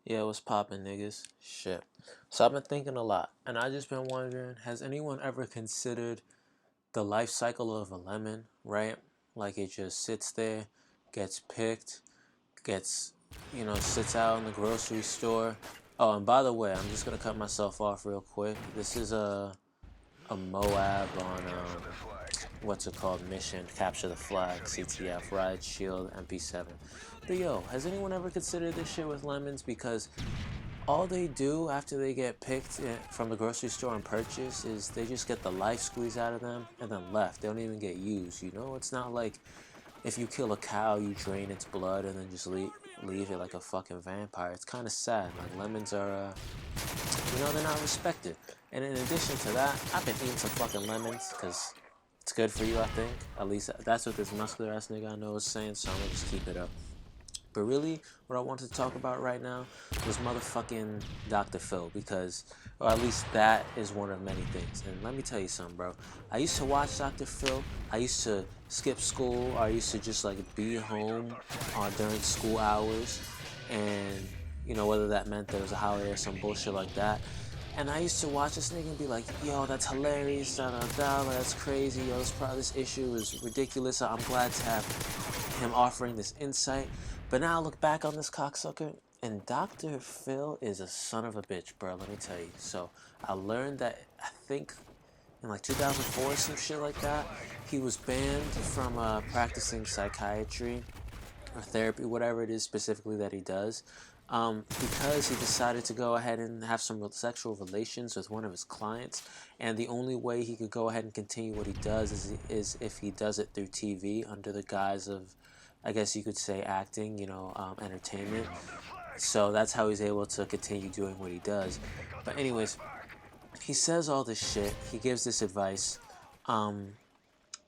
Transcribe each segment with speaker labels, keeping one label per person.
Speaker 1: Yeah, what's poppin', niggas? Shit. So I've been thinking a lot, and I just been wondering, has anyone ever considered the life cycle of a lemon, right? Like it just sits there, gets picked, gets, sits out in the grocery store. Oh, and by the way, I'm just gonna cut myself off real quick. This is a MOAB on what's it called, mission, capture the flag, CTF, ride, shield, MP7. But yo, has anyone ever considered this shit with lemons? Because all they do after they get picked from the grocery store and purchased is they just get the life squeeze out of them and then left. They don't even get used, you know? It's not like if you kill a cow, you drain its blood and then just leave it like a fucking vampire. It's kind of sad. Like, lemons are, they're not respected. And in addition to that, I've been eating some fucking lemons because it's good for you, I think. At least that's what this muscular ass nigga I know is saying, so I'm gonna just keep it up. But really, what I wanted to talk about right now was motherfucking Dr. Phil, because, or at least that is one of many things. And let me tell you something, bro. I used to watch Dr. Phil. I used to skip school. I used to just like be home during school hours, and whether that meant there was a holiday or some bullshit like that. And I used to watch this nigga and be like, yo, that's hilarious, da da da, that's crazy, yo, this issue is ridiculous. I'm glad to have him offering this insight. But now I look back on this cocksucker, and Dr. Phil is a son of a bitch, bro, let me tell you. So I learned that, I think, in like 2004 or some shit like that, he was banned from practicing psychiatry or therapy, whatever it is specifically that he does, because he decided to go ahead and have some sexual relations with one of his clients, and the only way he could go ahead and continue what he does is if he does it through TV under the guise of, I guess you could say, acting, entertainment. So that's how he's able to continue doing what he does. But anyways, he says all this shit. He gives this advice. Um,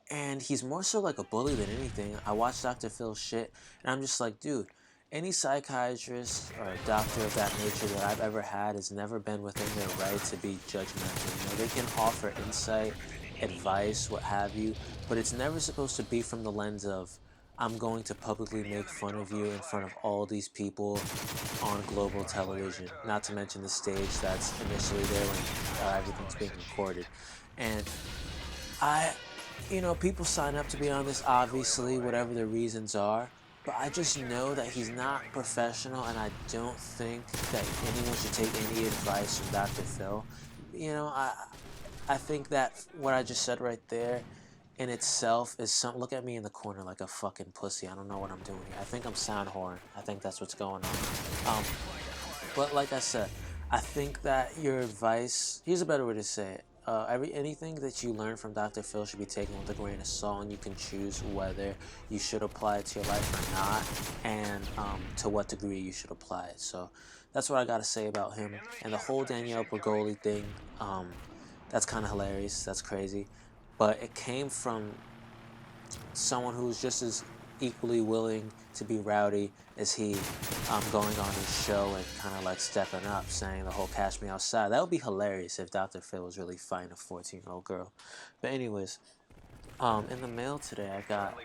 Speaker 1: and he's more so like a bully than anything. I watch Dr. Phil's shit, and I'm just like, dude, any psychiatrist or a doctor of that nature that I've ever had has never been within their right to be judgmental. They can offer insight, advice, what have you, but it's never supposed to be from the lens of, I'm going to publicly make fun of you in front of all these people on global television, not to mention the stage that's initially there when everything's being recorded. And I, people sign up to be on this, obviously, whatever the reasons are. But I just know that he's not professional, and I don't think that anyone should take any advice from Dr. Phil. I think that what I just said right there in itself is some. Look at me in the corner like a fucking pussy. I don't know what I'm doing here. I think I'm sound whoring. I think that's what's going on. But like I said, I think that your advice, here's a better way to say it. Anything that you learn from Dr. Phil should be taken with a grain of salt, and you can choose whether you should apply it to your life or not, and to what degree you should apply it. So that's what I got to say about him. And the whole Danielle Bergoli thing, that's kind of hilarious. That's crazy. But it came from someone who's just as equally willing to be rowdy as he, going on his show and kind of like stepping up, saying the whole "Catch Me Outside." That would be hilarious if Dr. Phil was really fighting a 14-year-old girl. But anyways, in the mail today I got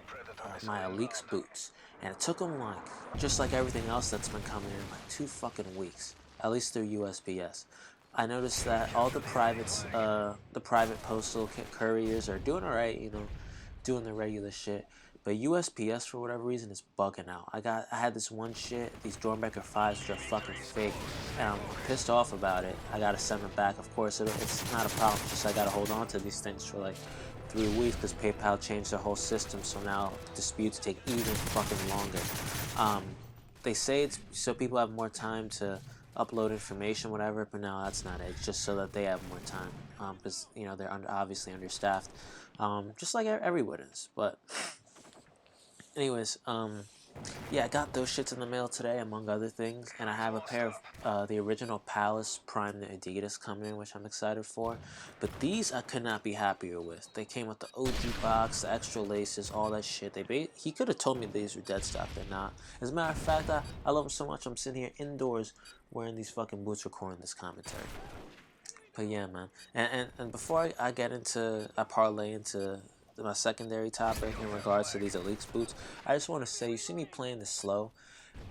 Speaker 1: my Aleeks boots, and it took them like, just like everything else that's been coming in, like 2 fucking weeks, at least through USPS. I noticed that all the private postal couriers are doing alright, doing the regular shit. But USPS, for whatever reason, is bugging out. I had this one shit, these Dornbecker 5s, which are fucking fake, and I'm pissed off about it. I gotta send them back. Of course, it's not a problem. Just I gotta hold on to these things for like 3 weeks because PayPal changed their whole system. So now disputes take even fucking longer. They say it's so people have more time to upload information, whatever. But no, that's not it. It's just so that they have more time, because they're obviously understaffed, just like everyone is. But anyways, yeah, I got those shits in the mail today, among other things, and I have a pair of the original Palace Prime Adidas coming in, which I'm excited for. But these I could not be happier with. They came with the OG box, the extra laces, all that shit. He could have told me these were dead stock. They're not. As a matter of fact, I love them so much. I'm sitting here indoors wearing these fucking boots, recording this commentary. But yeah, man. And before I parlay into my secondary topic in regards to these Aleeks boots, I just want to say, you see me playing this slow.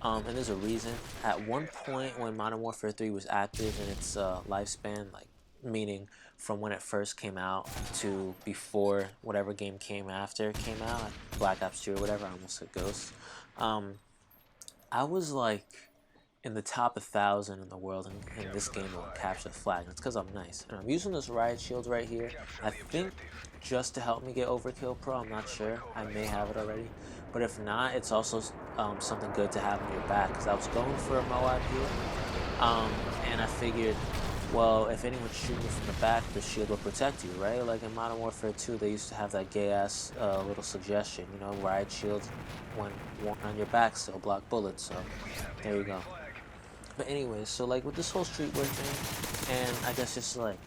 Speaker 1: And there's a reason. At one point when Modern Warfare 3 was active in its lifespan, like meaning from when it first came out to before whatever game came after came out, like Black Ops 2 or whatever, I almost said Ghost. I was like in the top 1,000 in the world in this game will capture the flag. And it's because I'm nice. And I'm using this riot shield right here. I think just to help me get Overkill Pro. I'm not sure. I may have it already. But if not, it's also something good to have on your back. Because I was going for a MOAB here. And I figured, well, if anyone's shooting you from the back, the shield will protect you, right? Like in Modern Warfare 2, they used to have that gay-ass little suggestion, you know, riot shields when worn on your back still block bullets. So there you go. But anyways, so like with this whole streetwear thing, and I guess just like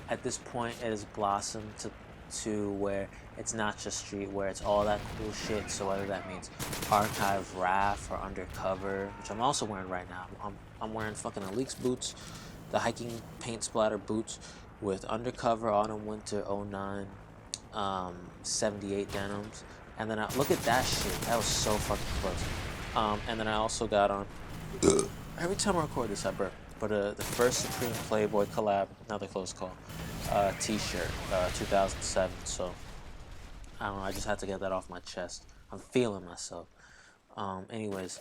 Speaker 1: at this point it has blossomed to where it's not just streetwear, it's all that cool shit. So whether that means archive RAF or undercover, which I'm also wearing right now. I'm wearing fucking Elite's boots, the hiking paint splatter boots with undercover autumn winter 09 78 denims. And then look at that shit, that was so fucking close. And then I also got on every time I record this, I burp. But the first Supreme Playboy collab, another close call, t-shirt, 2007. So, I don't know, I just had to get that off my chest. I'm feeling myself. Anyways,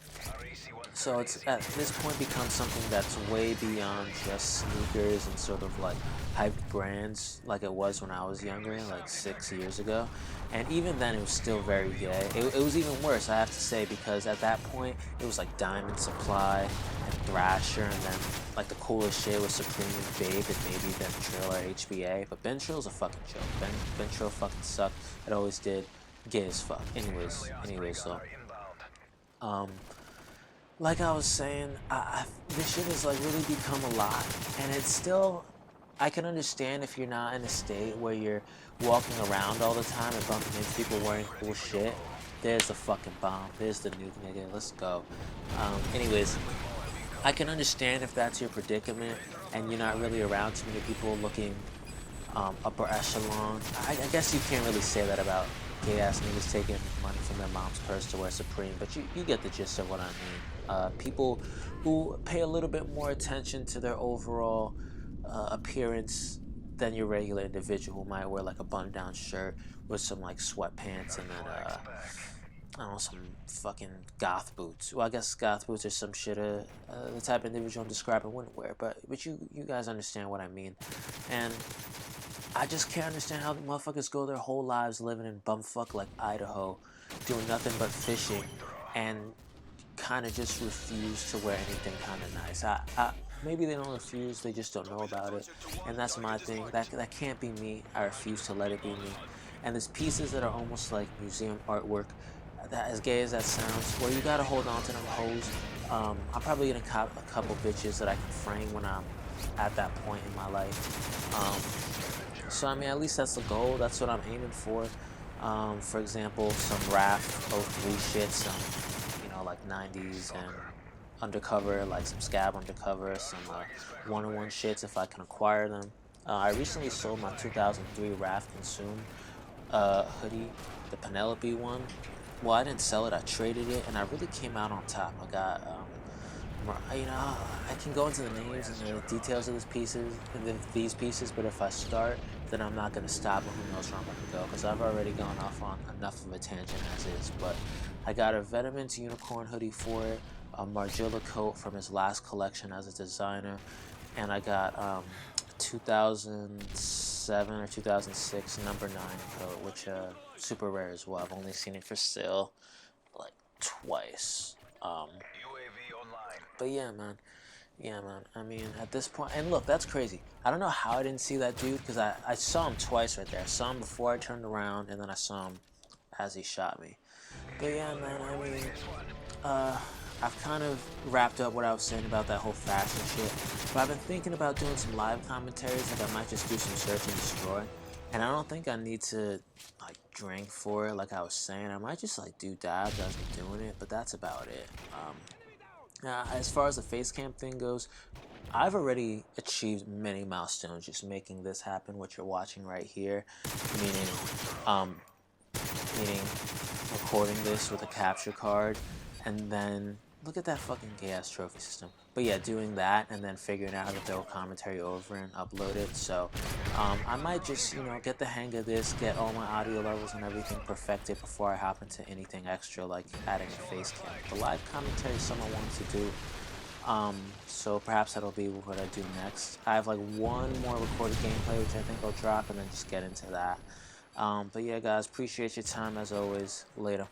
Speaker 1: so it's at this point become something that's way beyond just sneakers and sort of like hyped brands like it was when I was younger, like 6 years ago. And even then it was still very gay. It was even worse, I have to say, because at that point it was like Diamond Supply and Thrasher, and then like the coolest shit was Supreme and Babe and maybe Ben Trill or HBA. But Ben Trill's a fucking joke. Ben Trill fucking sucked. It always did. Gay as fuck. Anyways, so like I was saying, this shit has like really become a lot, and it's still, I can understand if you're not in a state where you're walking around all the time and bumping into people wearing cool shit. There's the fucking bomb, there's the nuke, nigga, let's go. Anyways, I can understand if that's your predicament and you're not really around too many people looking upper echelon. I guess you can't really say that about gay-ass niggas taking money from their mom's purse to wear Supreme, but you get the gist of what I mean. People who pay a little bit more attention to their overall appearance than your regular individual who might wear like a button-down shirt with some like sweatpants and then I don't know, some fucking goth boots. Well, I guess goth boots are some shit the type of individual I'm describing wouldn't wear, but you guys understand what I mean. And I just can't understand how the motherfuckers go their whole lives living in bumfuck like Idaho, doing nothing but fishing, and kind of just refuse to wear anything kind of nice. Maybe they don't refuse, they just don't know about it, and that's my thing. That can't be me. I refuse to let it be me. And there's pieces that are almost like museum artwork, that, as gay as that sounds, where you gotta hold on to them hoes. I'm probably gonna cop a couple bitches that I can frame when I'm at that point in my life. So I mean, at least that's the goal. That's what I'm aiming for. For example, some RAF 03 shit, some, you know, like 90s and undercover, like some scab undercover, some one-on-one shits if I can acquire them. I recently sold my 2003 RAF Consume hoodie, the Penelope one. Well, I didn't sell it, I traded it, and I really came out on top. I got, you know, I can go into the names and the details of these pieces, but if I start, then I'm not going to stop, and who knows where I'm going to go, because I've already gone off on enough of a tangent as is. But I got a Venomins unicorn hoodie for it, a Margilla coat from his last collection as a designer, and I got 2007 or 2006 number 9 coat, which super rare as well. I've only seen it for sale like twice. But yeah, man. I mean, at this point, and look, that's crazy. I don't know how I didn't see that dude, because I saw him twice right there. I saw him before I turned around, and then I saw him as he shot me. But yeah, man, I mean, I've kind of wrapped up what I was saying about that whole fashion shit. But I've been thinking about doing some live commentaries, like I might just do some search and destroy. And I don't think I need to, like, drink for it, like I was saying. I might just, like, do dabs as I'm doing it, but that's about it. As far as the face cam thing goes, I've already achieved many milestones just making this happen, what you're watching right here, meaning recording this with a capture card, and then Look at that fucking gay-ass trophy system. But yeah, doing that and then figuring out how to throw commentary over and upload it. So I might just, you know, get the hang of this, get all my audio levels and everything perfected before I hop into anything extra like adding a face cam. The live commentary is something I wanted to do. So perhaps that'll be what I do next. I have like one more recorded gameplay which I think I'll drop and then just get into that. But yeah guys, appreciate your time as always. Later.